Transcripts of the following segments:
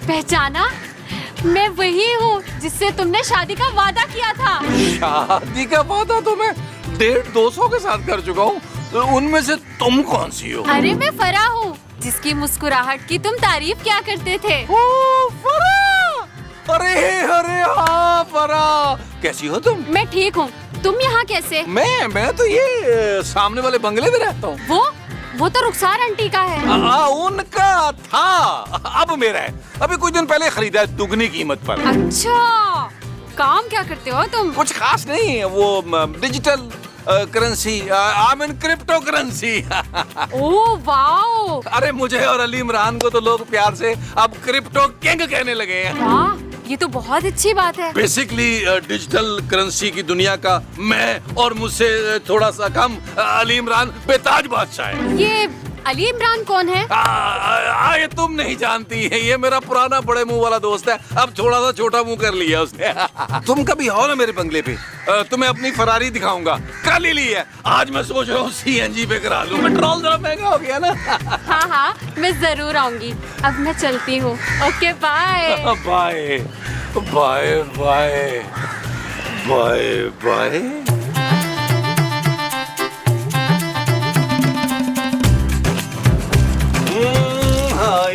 पहचाना? मैं वही हूँ जिससे तुमने शादी का वादा किया था। शादी का वादा तो मैं 150 के साथ कर चुका हूँ, तो उनमें से तुम कौन सी हो? अरे मैं फरा हूँ, जिसकी मुस्कुराहट की तुम तारीफ क्या करते थे। ओ फरा! अरे हाँ फरा, कैसी हो तुम? मैं ठीक हूँ, तुम यहाँ कैसे? मैं तो ये सामने वाले बंगले में रहता हूँ। वो तो रुखसार आंटी का है। उनका था, अब मेरा है। अभी कुछ दिन पहले खरीदा है दुगनी कीमत पर। अच्छा, काम क्या करते हो तुम? कुछ खास नहीं, वो digital currency, I mean crypto currency. Oh wow! अरे मुझे और अली इमरान को तो लोग प्यार से अब क्रिप्टो किंग कहने लगे हैं। वाह, ये तो बहुत अच्छी बात है। बेसिकली डिजिटल करेंसी की दुनिया का मैं और मुझसे थोड़ा सा कम अली इमरान बेताज बादशाह है। ये अली इमरान कौन है? ये तुम नहीं जानती है, ये मेरा पुराना बड़े मुंह वाला दोस्त है, अब थोड़ा सा छोटा मुंह कर लिया उसने। तुम कभी हो ना मेरे बंगले पे, तुम्हें अपनी फरारी दिखाऊंगा, कल ही ली है। आज मैं सोच रहा हूँ CNG पे करा लूं, पेट्रोल जरा महंगा हो गया ना। हाँ, मैं जरूर आऊंगी। अब मैं चलती हूँ। Okay bye. Bye bye bye bye bye.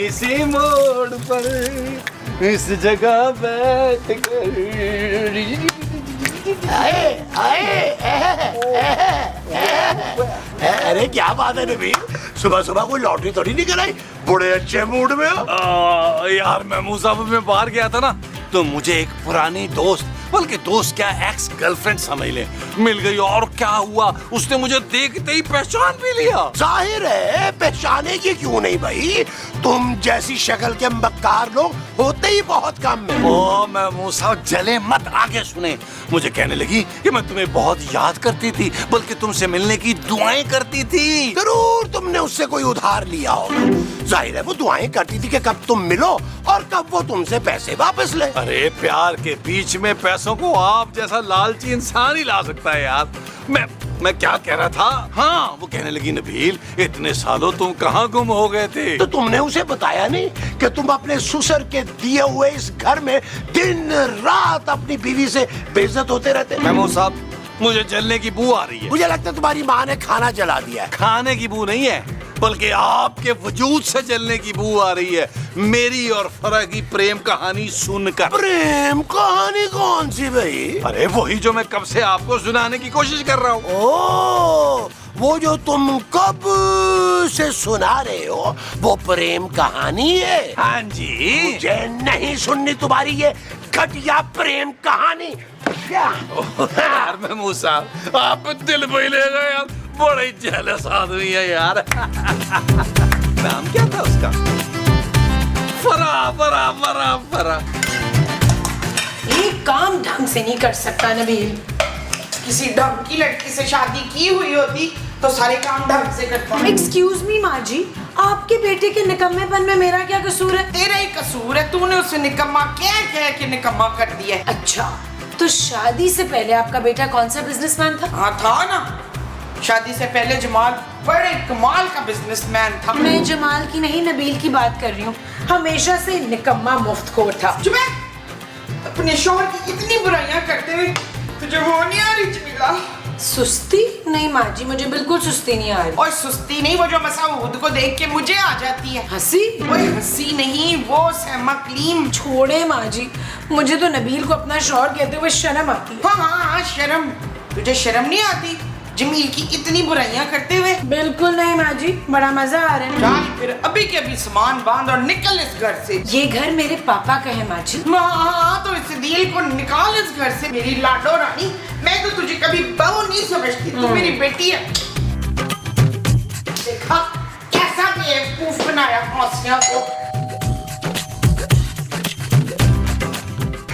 इसी मोड़ पर इस जगह बैठ कर अरे क्या बात है नबील, सुबह सुबह कोई लॉटरी थोड़ी निकल आई, बड़े अच्छे मूड में हो। यार मैं मुसाफिर में बाहर गया था ना, तो मुझे एक पुरानी दोस्त, बल्कि दोस्त क्या एक्स गर्लफ्रेंड समझ ले, मिल गई। और क्या हुआ, उसने मुझे देखते ही पहचान भी लिया। जाहिर है पहचाने की क्यों नहीं भाई, तुम जैसी शक्ल के मक्कार लोग होते ही बहुत कम में। ओ मैं मूसा जले मत, आगे सुने। मुझे कहने लगी कि मैं तुम्हें बहुत याद करती थी, बल्कि तुमसे मिलने की दुआएं करती थी। जरूर तुमने उससे कोई उधार लिया होगा, जाहिर है वो दुआएं करती थी कि कब तुम मिलो और कब वो तुमसे पैसे वापस ले। अरे प्यार के बीच में पैसों को आप जैसा लालची इंसान ही ला सकता है यार। मैं क्या कह रहा था, हाँ वो कहने लगी नबील इतने सालों तुम कहाँ गुम हो गए थे। तो तुमने उसे बताया नहीं कि तुम अपने ससुर के दिए हुए इस घर में दिन रात अपनी बीवी से बेइज्जत होते रहते। महमूद साहब, मुझे जलने की बू आ रही है। मुझे लगता है तुम्हारी माँ ने खाना जला दिया है। खाने की बू नहीं है, बल्कि आपके वजूद से जलने की बू आ रही है, मेरी और फरा की प्रेम कहानी सुनकर। प्रेम कहानी कौन सी भाई? अरे वही जो मैं कब से आपको सुनाने की कोशिश कर रहा हूँ। ओ, वो जो तुम कब से सुना रहे हो वो प्रेम कहानी है? हाँ जी। मुझे नहीं सुननी तुम्हारी ये घटिया प्रेम कहानी। यार महमूद साहब, आप दिल पे ले गए यार, बड़े जेलस आदमी है यार। नाम क्या था उसका? फरा फरा फरा फरा। एक काम ढंग से नहीं कर सकता नबील, किसी ढंग की लड़की से शादी की हुई होती तो सारे काम ढंग से करता। एक्सक्यूज मी माँ जी, आपके बेटे के निकम्मेपन में मेरा क्या कसूर है? तेरा ही कसूर है, तूने उसे निकम्मा कह के निकम्मा कर दिया है। अच्छा, तो शादी से पहले आपका बेटा कौन सा बिजनेसमैन था? हाँ था ना, शादी से पहले जमाल बड़े कमाल का बिजनेसमैन था। मैं जमाल की नहीं नबील की बात कर रही हूँ, हमेशा से निकम्मा मुफ्तखोर था। चुप है, अपने शौहर की इतनी बुराइयां करते हुए तुझे वो नहीं आ रही जमीला? सुस्ती नहीं माँ जी, मुझे बिल्कुल सुस्ती नहीं आ रही। और सुस्ती नहीं, वो जो मसाऊद को देख के मुझे आ जाती है हंसी। वो हंसी नहीं, वो सहमा क्लीम। छोड़े माँ जी, मुझे तो नबील को अपना शौहर कहते हुए शर्म आती है। हाँ, शर्म। तुझे शर्म नहीं आती जमील की इतनी बुराइयां करते हुए? बिल्कुल नहीं माँ जी, बड़ा मजा आ रहा है। चल फिर अभी के अभी सामान बांध और निकल इस घर से। ये घर मेरे पापा का है माँ जी। हाँ, तो इस दिल को निकाल इस घर से। मेरी लाडो रानी, मैं तो तुझे कभी बहू नहीं समझती, तू मेरी बेटी है। देखा कैसा बेवकूफ बनाया हौसिया को।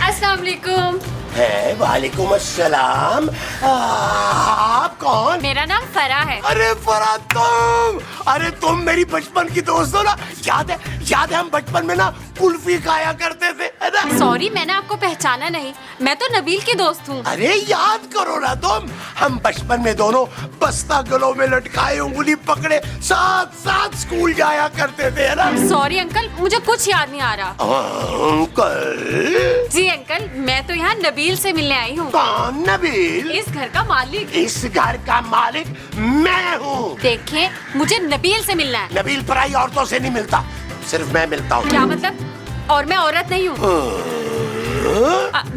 अस्सलाम वालेकुम। है, वालेकुम अस्सलाम। आप कौन? मेरा नाम फरा है। अरे फरा तुम, अरे तुम मेरी बचपन की दोस्त हो ना। याद है हम बचपन में ना कुल्फी खाया करते थे, है ना? ना। सॉरी, मैंने आपको पहचाना नहीं। मैं तो नबील की दोस्त हूँ। अरे याद करो ना तुम, हम बचपन में दोनों बस्ता गलों में लटकाए उंगली पकड़े साथ साथ स्कूल जाया करते थे, है ना? सॉरी अंकल, मुझे कुछ याद नहीं आ रहा। अंकल? जी अंकल, मैं तो यहाँ नबील से मिलने आई हूँ। कौन नबील? इस घर का मालिक। इस घर का मालिक मैं हूँ। देखिए, मुझे नबील से मिलना है। नबील पराई औरतों से नहीं मिलता, सिर्फ मैं मिलता हूँ। क्या मतलब? और मैं औरत नहीं हूँ।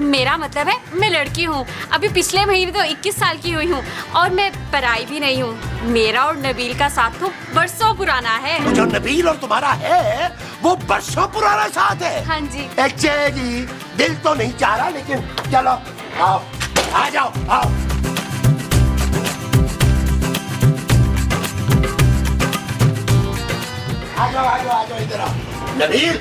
मेरा मतलब है मैं लड़की हूँ। अभी पिछले महीने तो 21 साल की हुई हूँ और मैं पराई भी नहीं हूँ। मेरा और नबील का साथ तो बरसों पुराना है। जो नबील और तुम्हारा है वो बरसों पुराना साथ है। हाँ जी। अच्छा जी, दिल तो नहीं चाह रहा, लेकिन चलो आओ, आ जाओ, आओ। आ जाओ इधर आओ। नबील,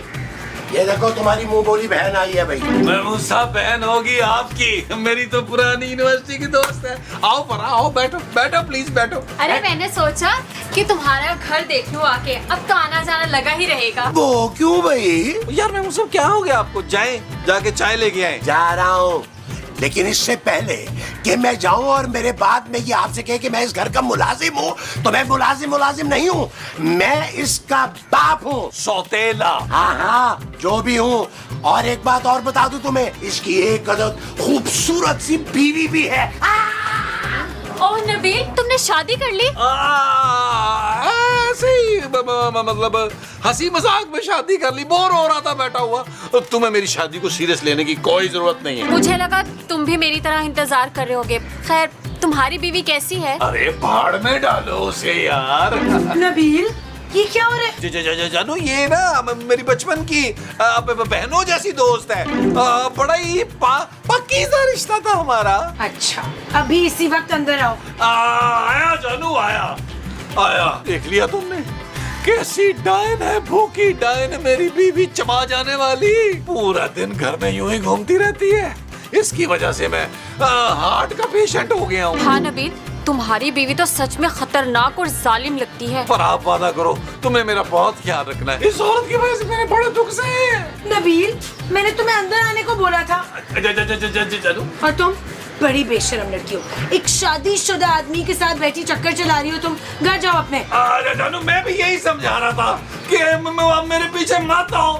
ये देखो तुम्हारी मुंह बोली बहन आई है भाई। महमूद साहब, बहन होगी आपकी, मेरी तो पुरानी यूनिवर्सिटी की दोस्त है। आओ पर आओ, बैठो बैठो, प्लीज बैठो। अरे मैंने सोचा कि तुम्हारा घर देख लूं आके, अब तो आना जाना लगा ही रहेगा। वो क्यों भाई? यार महमूद साहब, क्या हो गया आपको? जाके चाय लेके आए। जा रहा हूँ, लेकिन इससे पहले कि मैं जाऊं और मेरे बाद में ये आपसे कहे कि मैं इस घर का मुलाजिम हूँ, तो मैं मुलाजिम नहीं हूँ, मैं इसका बाप हूँ। सौतेला। हाँ, जो भी हूँ। और एक बात और बता दूं तुम्हें, इसकी एक अदद खूबसूरत सी बीवी भी है। ओह नबील, तुमने शादी कर ली? ऐसे ही मतलब हंसी मजाक में शादी कर ली। बोर हो रहा था बैठा हुआ। तुम्हें मेरी शादी को सीरियस लेने की कोई जरूरत नहीं है। मुझे लगा तुम भी मेरी तरह इंतजार कर रहे होगे। खैर, तुम्हारी बीवी कैसी है? अरे भाड़ में डालो उसे यार। नबील, ये क्या हो रहा है? जानू, ये ना मेरी बचपन की बहनों जैसी दोस्त है। बड़ा ही पक्की सा रिश्ता था हमारा। अच्छा, अभी इसी वक्त अंदर आओ। आया जानू, आया। देख लिया तुमने? कैसी डायन है, भूखी डायन, मेरी बीवी चबा जाने वाली। पूरा दिन घर में यूं ही घूमती रहती है। इसकी वजह से मैं हार्ट का पेशेंट हो गया हूँ। हाँ नबील, तुम्हारी बीवी तो सच में खतरनाक और जालिम लगती है। पर आप वादा करो, तुम्हें मेरा बहुत ख्याल रखना है। इस औरत की वजह से मैंने बड़े दुख से। नबील, मैंने तुम्हें अंदर आने को बोला था। जानू, और तुम बड़ी बेशरम लड़की हो, एक शादीशुदा आदमी के साथ बैठी चक्कर चला रही हो। तुम घर जाओ अपने। जानू, मैं भी यही समझा रहा था कि मेरे पीछे मत आओ।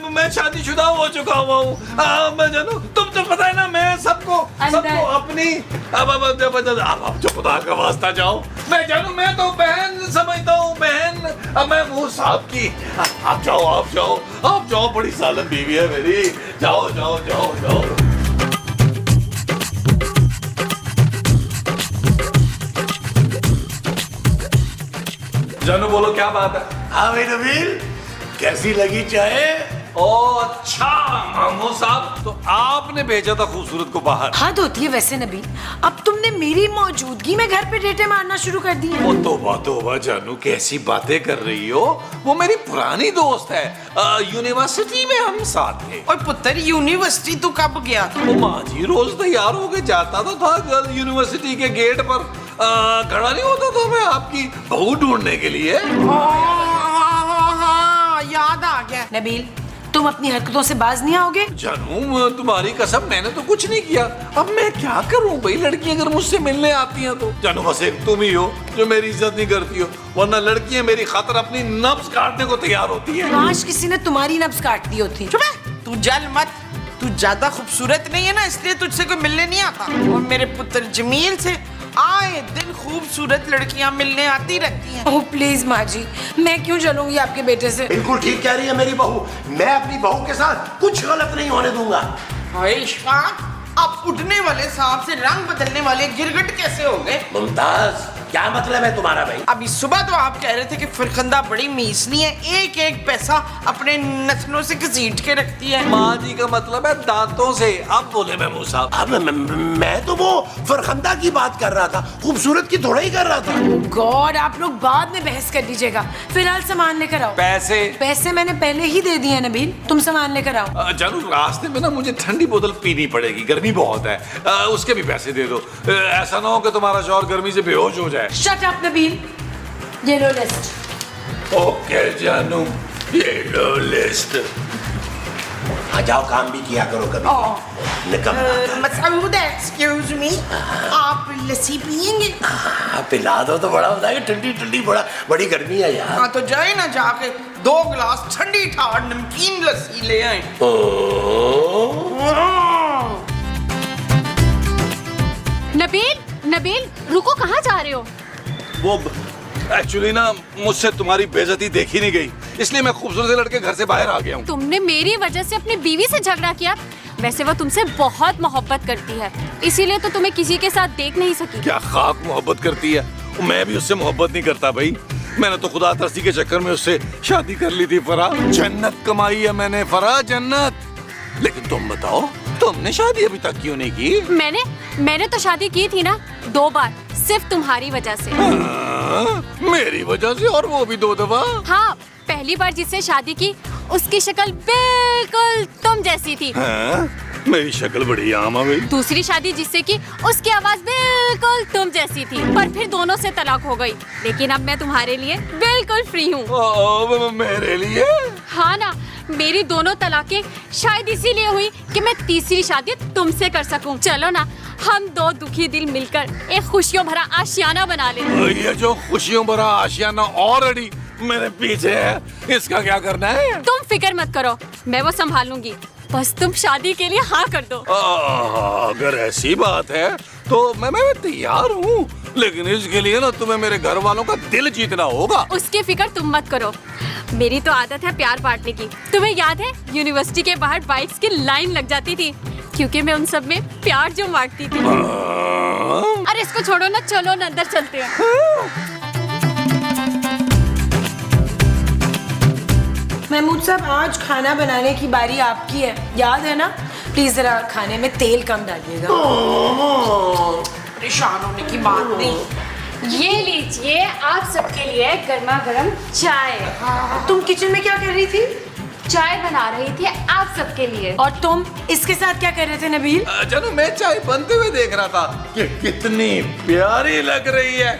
मैं शादीशुदा हो चुका हुआ हूँ। जानू, तुम तो पता है ना, मैं सबको अपनी अब जो खुदा का वास्ता जाओ। मैं जानू, मैं तो बहन समझता हूँ, बहन। अब मैं वो साहब की। आप जाओ, बड़ी सालन बीवी है मेरी। जाओ। जानू, बोलो क्या बात है? हाँ भाई नबील, कैसी लगी चाय? ओ अच्छा मामू साहब, तो आपने भेजा था खूबसूरत को बाहर। हद होती है वैसे नबील, अब तुमने मेरी मौजूदगी में घर पे डेटे मारना शुरू कर दिए। वो तौबा जानू, कैसी बातें कर रही हो? वो मेरी पुरानी दोस्त है। यूनिवर्सिटी में हम साथ थे। और पुत्र, यूनिवर्सिटी तू कब गया? वो माँ जी रोज तैयार होके जाता तो था गर्ल यूनिवर्सिटी के गेट पर। खड़ा नहीं होता था मैं आपकी बहू ढूंढने के लिए। हाँ, याद आ गया। नबील, तुम अपनी हरकतों से बाज नहीं आओगे? जानू, तुम्हारी कसम, मैंने तो कुछ नहीं किया। अब मैं क्या करूं भाई? लड़की अगर मुझसे मिलने आती हैं तो जानू, बस एक तुम ही हो जो मेरी इज्जत नहीं करती हो, वरना लड़कियां मेरी खातिर अपनी नब्ज काटने को तैयार होती हैं। काश किसी ने तुम्हारी नब्ज काट दी होती। चुप है, तू जल मत। तू ज्यादा खूबसूरत नहीं है ना, इसलिए तुझसे कोई मिलने नहीं आता। और मेरे पुत्र जमील से आए दिन खूबसूरत लड़कियां मिलने आती रहती हैं। ओह प्लीज माँ जी, मैं क्यों चलूंगी आपके बेटे से? बिल्कुल ठीक कह रही है मेरी बहू। मैं अपनी बहू के साथ कुछ गलत नहीं होने दूंगा। हाय इशफाक, आप उठने वाले सांप से रंग बदलने वाले गिरगिट कैसे हो गए? मुमताज, क्या मतलब है तुम्हारा भाई? अभी सुबह तो आप कह रहे थे कि फरखंदा बड़ी मीसनी है, एक एक पैसा अपने नथनों से घसीट के रखती है। माँ जी का मतलब है दांतों से। अब बोले महमूद साहब। अब मैं तो वो फरखंदा की बात कर रहा था, खूबसूरत की थोड़ा ही कर रहा था। गॉड, आप लोग बाद में बहस कर लीजिएगा। फिलहाल सामान लेकर आओ। पैसे मैंने पहले ही दे दिए नबील, तुम सामान लेकर आओ। जानू, रास्ते में ना मुझे ठंडी बोतल पीनी पड़ेगी, गर्मी बहुत है। उसके भी पैसे दे दो। ऐसा ना हो कि तुम्हारा शौहर गर्मी से बेहोश हो जाए। शट अप नबील, ये लो लिस्ट। ओके जानू, ये लो लिस्ट। हाँ जाओ काम भी किया करो कभी निकम्मा। मसूद एक्सक्यूज मी, आप लस्सी पियेंगे? हाँ, पिला दो तो बड़ा हो जाएगा, ठंडी ठंडी बड़ी गर्मी है यार। हाँ तो जाए ना, जाके 2 गिलास ठंडी ठाड़ नमकीन लस्सी ले आए। नबील रुको, कहाँ जा रहे हो? वो एक्चुअली ना मुझसे तुम्हारी बेइज्जती देखी नहीं गई, इसलिए मैं खूबसूरत से लड़के घर से बाहर आ गया हूँ। तुमने मेरी वजह से अपनी बीवी से झगड़ा किया। वैसे वो तुमसे बहुत मोहब्बत करती है, इसीलिए तो तुम्हें किसी के साथ देख नहीं सकी। क्या खाक मोहब्बत करती है? मैं भी उससे मोहब्बत नहीं करता भाई। मैंने तो खुदा तरसी के चक्कर में उससे शादी कर ली थी फरा। जन्नत कमाई है मैंने फरा, जन्नत। लेकिन तुम बताओ, तुमने शादी अभी तक क्यों नहीं की? मैंने तो शादी की थी ना 2 बार, सिर्फ तुम्हारी वजह से। मेरी वजह से, और वो भी 2 दफा? हाँ, पहली बार जिससे शादी की उसकी शक्ल बिल्कुल तुम जैसी थी। हाँ? मेरी शक्ल बड़ी आम है भाई। दूसरी शादी जिससे की उसकी आवाज बिल्कुल तुम जैसी थी, पर फिर दोनों से तलाक हो गई। लेकिन अब मैं तुम्हारे लिए बिल्कुल फ्री हूँ। मेरे लिए? हाँ ना, मेरी दोनों तलाकें शायद इसीलिए हुई कि मैं तीसरी शादी तुमसे कर सकूं। चलो ना, हम 2 दुखी दिल मिलकर एक खुशियों भरा आशियाना बना ले। ये जो खुशियों भरा आशियाना ऑलरेडी मेरे पीछे है, इसका क्या करना है? तुम फिक्र मत करो, मैं वो संभाल लूंगी। बस तुम शादी के लिए हाँ कर दो। अगर ऐसी बात है तो मैं तैयार हूँ, लेकिन इसके लिए ना तुम्हें मेरे घर वालों का दिल जीतना होगा। उसकी फिक्र तुम मत करो, मेरी तो आदत है प्यार बांटने की। तुम्हें याद है यूनिवर्सिटी के बाहर बाइक्स की लाइन लग जाती थी, क्योंकि मैं उन सब में प्यार जो बांटती थी। अरे इसको छोड़ो ना, चलो ना अंदर चलते हैं। महमूद साहब, आज खाना बनाने की बारी आपकी है, याद है ना? प्लीज जरा खाने में तेल कम डालिएगा। परेशान होने की बात नहीं। ये लीजिए आप सबके लिए गर्मा गर्म चाय। तुम किचन में क्या कर रही थी? चाय बना रही थी आप सबके लिए। और तुम इसके साथ क्या कर रहे थे नबील? जानू, मैं चाय बनते हुए देख रहा था कि कितनी प्यारी लग रही है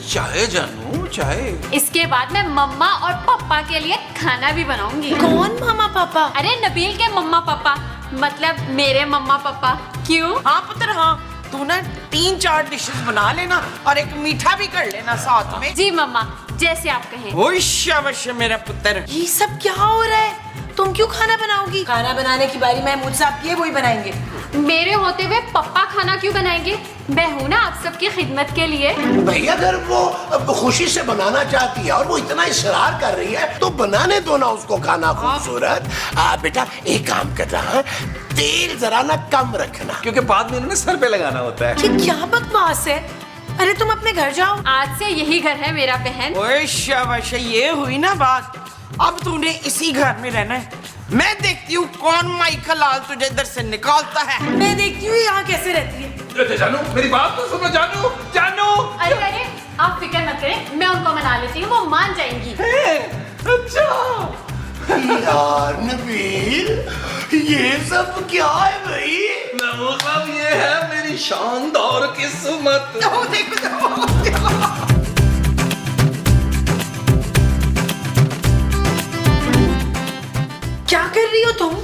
चाय। जानू, चाय। इसके बाद मैं मम्मा और पापा के लिए खाना भी बनाऊंगी। कौन मामा पापा? अरे नबील के मम्मा पापा, मतलब मेरे मम्मा पापा। क्यों? हाँ पुत्र, हाँ तू ना 3-4 डिशेस बना लेना और एक मीठा भी कर लेना साथ में। जी मम्मा, जैसे आप कहें। ओए शाबाश मेरा पुत्र। ये सब क्या हो रहा है? तुम क्यों खाना बनाओगी? खाना बनाने की बारी महमूद साहब की है, वही बनाएंगे। मेरे होते हुए पप्पा खाना क्यों बनाएंगे? मैं हूँ ना आप सबकी खिदमत के लिए। भाई अगर वो खुशी से बनाना चाहती है और वो इतना इसरार कर रही है तो बनाने दो ना उसको खाना खूबसूरत। बेटा एक काम करना है, तेल जरा ना कम रखना, क्योंकि बाद में उन्हें सर पे लगाना होता है। ये क्या बकवास है? अरे तुम अपने घर जाओ। आज से यही घर है मेरा बहन। ओए शाबाश, ये हुई ना बात। अब तूने इसी घर में रहना है। मैं देखती हूँ कौन माइकल लाल तुझे इधर से निकालता है। मैं देखती हूँ यहाँ कैसे रहती है। जानू, मेरी बात तो सुनो। जानू, जानू। अरे आप फिक्र मत करें, मैं उनको मना लेती हूँ, वो मान जाएंगी। अच्छा यार नबील, ये सब क्या है भाई? मतलब ये है मेरी शानदार किस्मत। क्या कर रही हो तुम?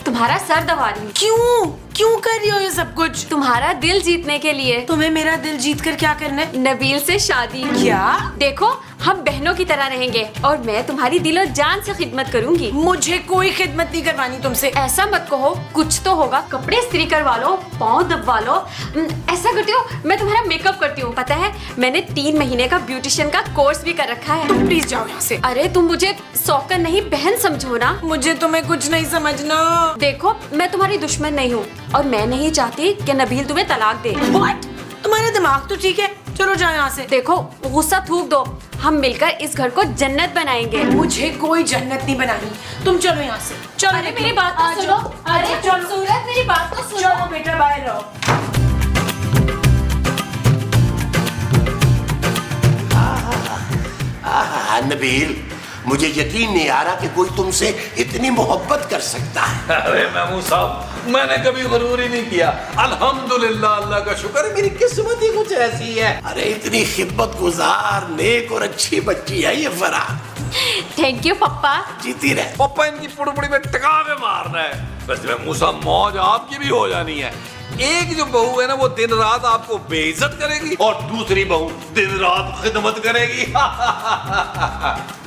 तुम्हारा सर दबा रही हूँ। क्यों कर रही हो ये सब कुछ? तुम्हारा दिल जीतने के लिए। तुम्हें मेरा दिल जीत कर क्या करना है? नबील से शादी। क्या? देखो, हम बहनों की तरह रहेंगे और मैं तुम्हारी दिलो जान से खिदमत करूंगी। मुझे कोई खिदमत नहीं करवानी तुमसे। ऐसा मत कहो, कुछ तो होगा। कपड़े इस्त्री करवा लो, पाँव दबवा लो। ऐसा करती हूँ, मैं तुम्हारा मेकअप करती हूँ। पता है, मैंने 3 महीने का ब्यूटिशियन का कोर्स भी कर रखा है। तुम प्लीज जाओ यहाँ से। अरे तुम मुझे सौकन नहीं बहन समझो ना। मुझे तुम्हें कुछ नहीं समझना। देखो, मैं तुम्हारी दुश्मन नहीं हूँ और मैं नहीं चाहती कि नबील तुम्हें तलाक दे। What? तुम्हारा दिमाग तो ठीक है, चलो जाओ यहाँ से। देखो, गुस्सा थूक दो, हम मिलकर इस घर को जन्नत बनाएंगे। मुझे कोई जन्नत नहीं बनानी, तुम चलो यहाँ से। चलो। अरे मेरी बात तो सुनो। अरे खूबसूरत, मेरी बात तो सुनो। चलो बेटा, बाहर रहो। नबील, मुझे यकीन नहीं आ रहा कि कोई तुमसे इतनी मोहब्बत कर सकता है। अरे महमूद साहब, मैंने कभी गुरूर ही नहीं किया। अल्हम्दुलिल्लाह, अल्लाह का शुक्र, मेरी किस्मत ही कुछ ऐसी है। अरे इतनी खिदमत गुजार, नेक और अच्छी बच्ची है ये फरा। थैंक यू पप्पा। जीती रहे। पापा इनकी पुड़पुड़ी में टिका के मारना है। वैसे महमूद साहब मौज आपकी भी हो जानी है। एक जो बहू है ना वो दिन रात आपको बेइज्जत करेगी और दूसरी बहू दिन रात खिदमत करेगी।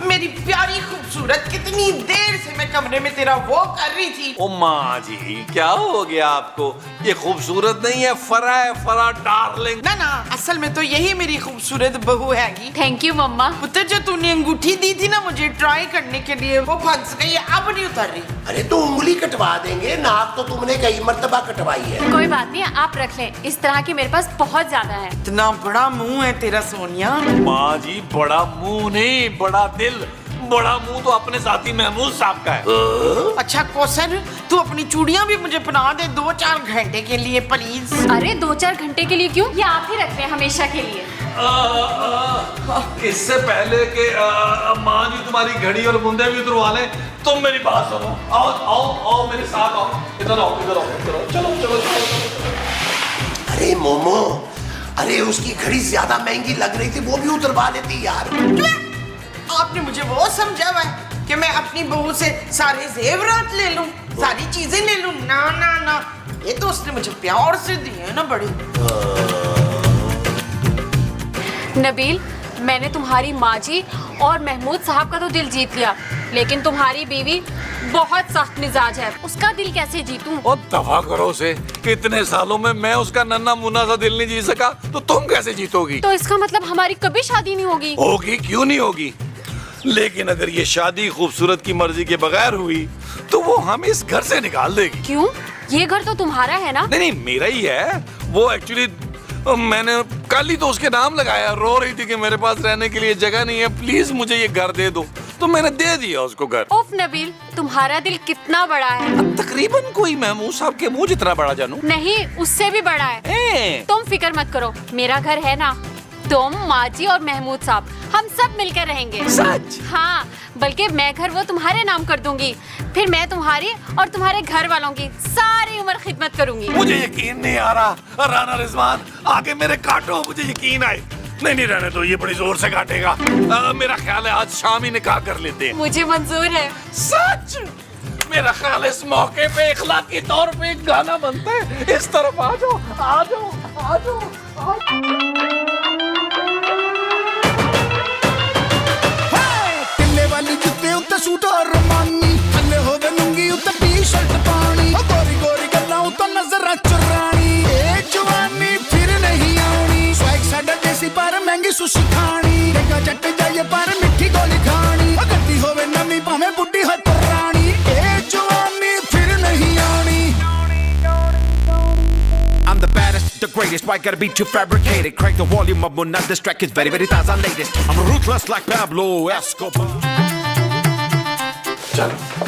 मेरी प्यारी खूबसूरत, कितनी देर से मैं कमरे में तेरा वो कर रही थी। ओ माँ जी, क्या हो गया आपको? ये खूबसूरत नहीं है, फरा है, फरा डार्लिंग। ना ना, असल में तो यही मेरी खूबसूरत बहू हैगी। थैंक यू मम्मा। पुत्र, जो तूने अंगूठी दी थी ना मुझे ट्राई करने के लिए, वो फंस गई है, अब नहीं उतर रही। अरे तो उंगली कटवा देंगे, नाक तो तुमने कई मर्तबा कटवाई है। कोई बात नहीं, आप रख लें। इस तरह की मेरे पास बहुत ज्यादा है। इतना बड़ा मुंह है तेरा सोनिया। माँ जी, बड़ा मुंह नहीं, बड़ा दिल। बड़ा मुंह तो अपने साथी महमूद साहब का है। अच्छा कौसर, तू अपनी चूड़ियां भी मुझे पहना दे 2-4 घंटे के लिए प्लीज। अरे 2-4 घंटे के लिए क्यों? ये आप ही रख लें हमेशा के लिए। इससे पहले कि माँ जी तुम्हारी घड़ी और बुंदे भी उतरवा लें, तुम मेरी बात सुनो। आओ आओ आओ मेरे साथ आओ। इधर आओ, इधर आओ, इधर आओ। चलो चलो चलो। अरे मोमो, अरे उसकी घड़ी ज्यादा महंगी लग रही थी, वो भी उतरवा लेती यार। आपने मुझे वो समझा हुआ है कि मैं अपनी बहू से सारे जेवरात ले लूं, सारी चीजें ले लूं? ना ना ना, ये तो उसने मुझे प्यार से दिए है ना बड़ी। नबील, मैंने तुम्हारी माँ जी और महमूद साहब का तो दिल जीत लिया, लेकिन तुम्हारी बीवी बहुत सख्त मिजाज है, उसका दिल कैसे जीतूं? और दफा करो उसे। इतने सालों में मैं उसका नन्ना मुन्ना सा दिल नहीं जीत सका, तो तुम कैसे जीतोगी? तो इसका मतलब हमारी कभी शादी नहीं होगी? होगी, क्यों नहीं होगी? लेकिन अगर ये शादी खूबसूरत की मर्जी के बगैर हुई तो वो हमें इस घर से निकाल देगी। क्यों? ये घर तो तुम्हारा है ना? नहीं नहीं, मेरा ही है। वो एक्चुअली मैंने कल ही तो उसके नाम लगाया। रो रही थी कि मेरे पास रहने के लिए जगह नहीं है, प्लीज मुझे ये घर दे दो, तो मैंने दे दिया उसको घर। उफ नबील, तुम्हारा दिल कितना बड़ा है। तकरीबन कोई महमूद साहब के मुंह जितना बड़ा जानू। नहीं, उससे भी बड़ा है। तुम फिक्र मत करो, मेरा घर है ना। तुम, माँ जी और महमूद साहब, हम सब मिलकर रहेंगे। सच? हाँ, बल्कि मैं घर वो तुम्हारे नाम कर दूंगी, फिर मैं तुम्हारी और तुम्हारे घर वालों की सारी उम्र खिदमत करूंगी। मुझे यकीन नहीं आ रहा। राना रिजवान, आगे मेरे काटो, मुझे यकीन आए। नहीं नहीं, रहने दो, ये बड़ी जोर से काटेगा। मेरा ख्याल है आज शाम ही निकाह कर लेते हैं। मुझे मंजूर है। सच? मेरा ख्याल है इस मौके पे इखलाकी तौर पे एक गाना बनता है। इस तरफ आ जाओ, आ जाओ, आ जाओ, आ जाओ। वाली जुत्ते उत्ते सूट और रमानी, थल्ले होवे लुंगी उत्ते टी-शर्ट पानी, गोरी गोरी गल्लां उत्ते नजरां चुरानी, ए जवानी फिर नहीं आनी, स्वैग साडा देसी पर महंगी सुशी खानी, देखा जट जाइए पर मिठी गोली खानी, गड्डी होवे नवी भावें बुड्ढी हो पुरानी, ए जवानी फिर नहीं आनी। I'm the baddest, the greatest, why gotta be too fabricated? Crank the volume up, will not distract, it's very, very taza latest. I'm ruthless like Pablo Escobar.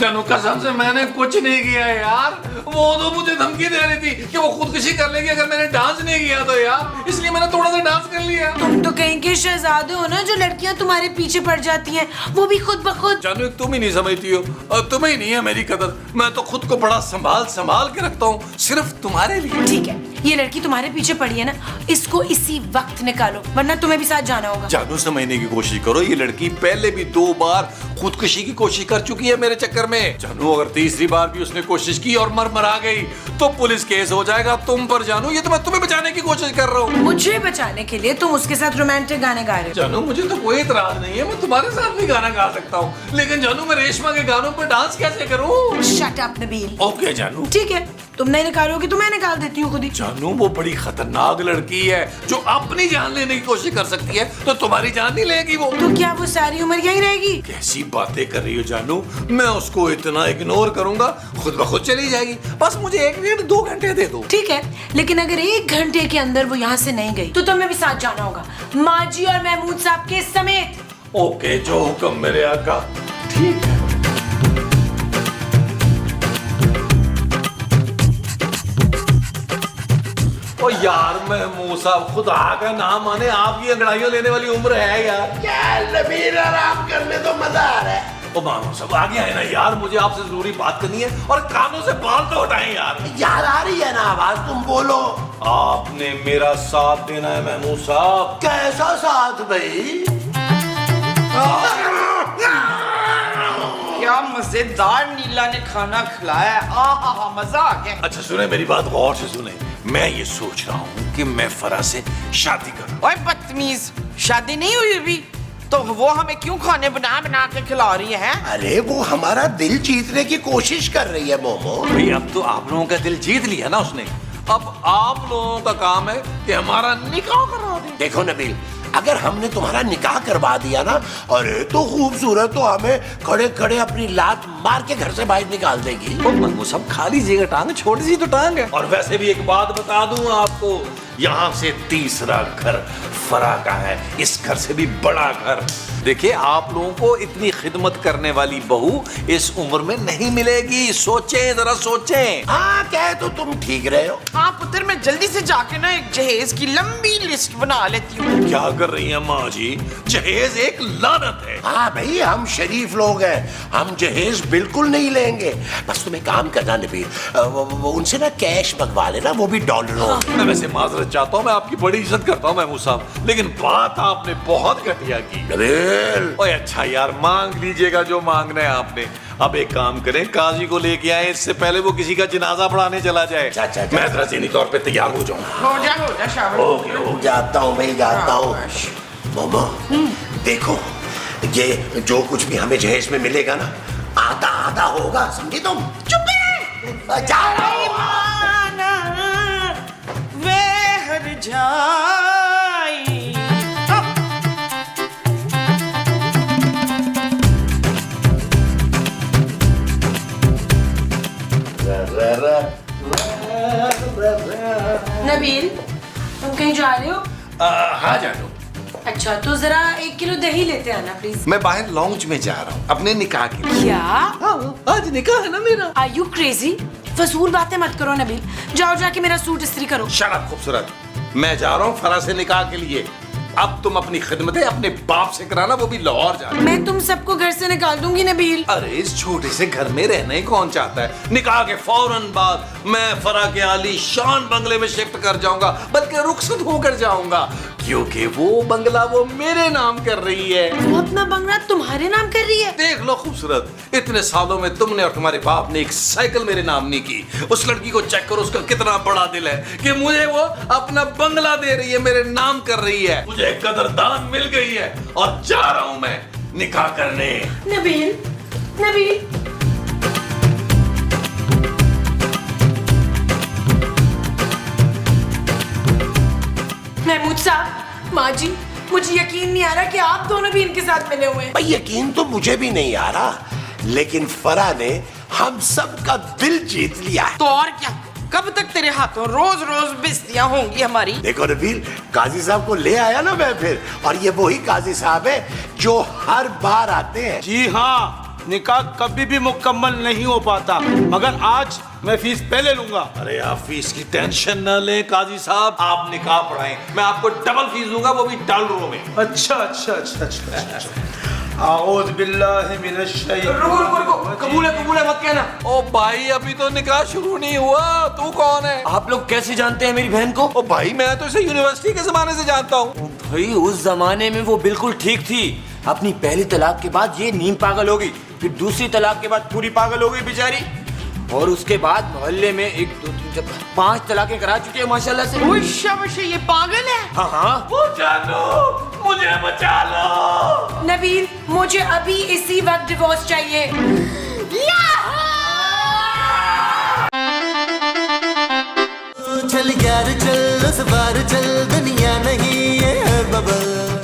जानू, कसम से मैंने कुछ नहीं किया यार। वो तो मुझे धमकी दे रही थी कि वो खुदकुशी कर लेगी अगर मैंने डांस नहीं किया तो यार, इसलिए मैंने थोड़ा सा डांस कर लिया। तुम तो कहीं के शहजादे हो ना, जो लड़कियां तुम्हारे पीछे पड़ जाती हैं, वो भी खुद ब खुद। जानू, तुम ही नहीं समझती हो और तुम्हें ही नहीं है मेरी कदर। मैं तो खुद को बड़ा संभाल संभाल के रखता हूँ, सिर्फ तुम्हारे लिए। ठीक है, ये लड़की तुम्हारे पीछे पड़ी है ना, इसको इसी वक्त निकालो, वरना तुम्हें भी साथ जाना होगा। जानू, समझने की कोशिश करो, ये लड़की पहले भी 2 बार खुदकुशी की कोशिश कर चुकी है मेरे चक्कर में। जानू, अगर तीसरी बार भी उसने कोशिश की और मर गई तो पुलिस केस हो जाएगा तुम पर। जानू, ये तो मैं तुम्हें बचाने की कोशिश कर रहा हूँ। मुझे बचाने के लिए तुम उसके साथ रोमांटिक गाने गा रहे हो। जानू, मुझे तो कोई इतराज नहीं है, मैं तुम्हारे साथ भी गाना गा सकता हूँ, लेकिन जानू मैं रेशमा के गानों पर डांस कैसे करूँ? Shut up Nabeel. ओके जानू। ठीक है, तुम नहीं निकालोगे तो मैं निकाल देती हूँ खुद ही। जानू, वो बड़ी खतरनाक लड़की है जो अपनी जान लेने की कोशिश कर सकती है, तो तुम्हारी जान नहीं लेगी वो। तो क्या वो सारी उम्र यही रहेगी? कैसी बातें कर रही हो जानू, मैं उसको इतना इग्नोर करूंगा खुद ब खुद चली जाएगी। बस मुझे 1-2 घंटे दे दो। ठीक है, लेकिन अगर 1 घंटे के अंदर वो यहाँ से नहीं गई तो तुम्हें भी साथ जाना होगा, माँ जी और महमूद साहब के समेत। ओके, जो हुक्म मेरे आका। ठीक है। ओ यार महमूद साहब, खुदा का नाम माने आपकी अंगड़ाइयों लेने वाली उम्र है यार। क्या नबील, आराम करने तो मजा आ रहा है। ओ मानो सब आगे आए ना यार, मुझे आपसे जरूरी बात करनी है और कानों से बाल तो हटाएं यार। याद आ रही है ना आवाज, तुम बोलो। आपने मेरा साथ देना है महमूद साहब। कैसा साथ भाई? क्या मजेदार नीला ने खाना खिलाया। आहा मजा आ गया। अच्छा सुने मेरी बात गौर से सुने, मैं ये सोच रहा हूँ कि मैं फरा से शादी करूँ। ओए बदतमीज, शादी नहीं हुई अभी तो वो हमें क्यों खाने बना बना के खिला रही है? अरे वो हमारा दिल जीतने की कोशिश कर रही है मोमो। भाई अब तो आप लोगों का दिल जीत लिया ना उसने, अब आप लोगों का काम है कि हमारा निकाह करा दे। देखो नबील, अगर हमने तुम्हारा निकाह करवा दिया ना, अरे तो खूबसूरत तो हमें खड़े खड़े अपनी लात मार के घर से बाहर निकाल देगी। वो सब खा लीजिएगा, टांग छोटी सी तो टांग है। और वैसे भी एक बात बता दूं आपको, यहाँ से तीसरा घर फरा का है, इस घर से भी बड़ा घर। देखिए आप लोगों को इतनी खिदमत करने वाली बहू इस उम्र में नहीं मिलेगी, सोचें जरा सोचें। हाँ कह तो तुम ठीक रहे हो। हाँ पुत्र, मैं जल्दी से जाके ना एक जहेज की लंबी लिस्ट बना लेती हूँ। क्या कर रही है माँ जी? जहेज एक लानत है। हाँ भाई, हम शरीफ लोग हैं, हम जहेज बिल्कुल नहीं लेंगे। बस तुम एक काम करना नबील, वो उनसे ना कैश मंगवा लेना, वो भी डॉलरों। मैं वैसे माजरत चाहता हूँ, मैं आपकी बड़ी इज्जत करता हूँ महमूद साहब, लेकिन बात आपने बहुत घटिया की। नबील ओए अच्छा यार, मांग लीजिएगा जो मांगना है आपने। अब एक काम करें, काजी को लेके आए, इससे पहले वो किसी का जनाजा पढ़ाने चला जाए। अच्छा। मैं जरा ज़हनी तौर पे तैयार हो जाऊँ। हो जा शाबाश। ओके, जाता हूँ भाई, जाता हूँ। मोमो देखो, ये जो कुछ भी हमें जहेज में मिलेगा ना, आधा आधा होगा, समझी तुम? चुप है। जा रहा हूँ। वे हर जाई। नबील, तुम कहीं जा रहे हो? हाँ जानो, अच्छा तो जरा 1 किलो दही लेते आना प्लीज। मैं बाहर लॉन्च में जा रहा हूँ अपने निकाह के लिए। क्या? हाँ, आज निकाह है ना मेरा। Are you crazy? फजूल बातें मत करो नबील, जाओ जाके मेरा सूट इस्त्री करो। शट अप खूबसूरत, मैं जा रहा हूँ फरा से निकाह के लिए। अब तुम अपनी खिदमतें अपने बाप से कराना, वो भी लाहौर जाना। मैं तुम सबको घर से निकाल दूंगी नबील। अरे इस छोटे से घर में रहना ही कौन चाहता है? निकाह के फौरन बाद मैं फरा के आली शान बंगले में शिफ्ट कर जाऊंगा, बल्कि रुखसत होकर जाऊंगा, क्योंकि वो बंगला वो मेरे नाम कर रही है। वो अपना बंगला तुम्हारे नाम कर रही है? देख लो खूबसूरत, इतने सालों में तुमने और तुम्हारे बाप ने एक साइकिल मेरे नाम नहीं की। उस लड़की को चेक करो, उसका कितना बड़ा दिल है कि मुझे वो अपना बंगला दे रही है, मेरे नाम कर रही है। मुझे कदरदान मिल गई है और जा रहा हूं मैं निकाह करने। नबील, नबील। महमूद साहब, माँ जी, मुझे यकीन नहीं आ रहा कि आप दोनों भी इनके साथ मिले हुए हैं। भाई यकीन तो मुझे भी नहीं आ रहा, लेकिन फरा ने हम सब का दिल जीत लिया है। तो और क्या, कब तक तेरे हाथों रोज रोज बेइज्जतियां होंगी हमारी? देखो नबील, काजी साहब को ले आया ना मैं फिर, और ये वही काजी साहब है जो हर बार आते हैं। जी हाँ, निकाह कभी भी मुकम्मल नहीं हो पाता, मगर आज मैं फीस पहले लूंगा। अरे आप फीस की टेंशन न लें काजी साहब, आप निकाह पढ़ाएं, मैं आपको डबल फीस दूंगा, वो भी डॉलरों में। अच्छा। आऊज़ बिल्लाहि मिनश शैतानिर कबूल है मत कहना। ओ भाई अभी तो निकाह शुरू नहीं हुआ, तू कौन है? आप लोग कैसे जानते हैं मेरी बहन को? ओ भाई मैं तो इसे यूनिवर्सिटी के जमाने से जानता हूँ। भाई उस जमाने में वो बिल्कुल ठीक थी, अपनी पहली तलाक के बाद ये नीम पागल हो गई, फिर दूसरी तलाक के बाद पूरी पागल हो गई बेचारी, और उसके बाद मोहल्ले में 1 2 3 4 5 तलाकें करा चुकी है माशाल्लाह से। ओए शाबाश, ये पागल है। हाँ। मुझे बचा लो। नबील, मुझे अभी इसी वक्त डिवोर्स चाहिए। चल यार चल, उस बार चल, दुनिया नहीं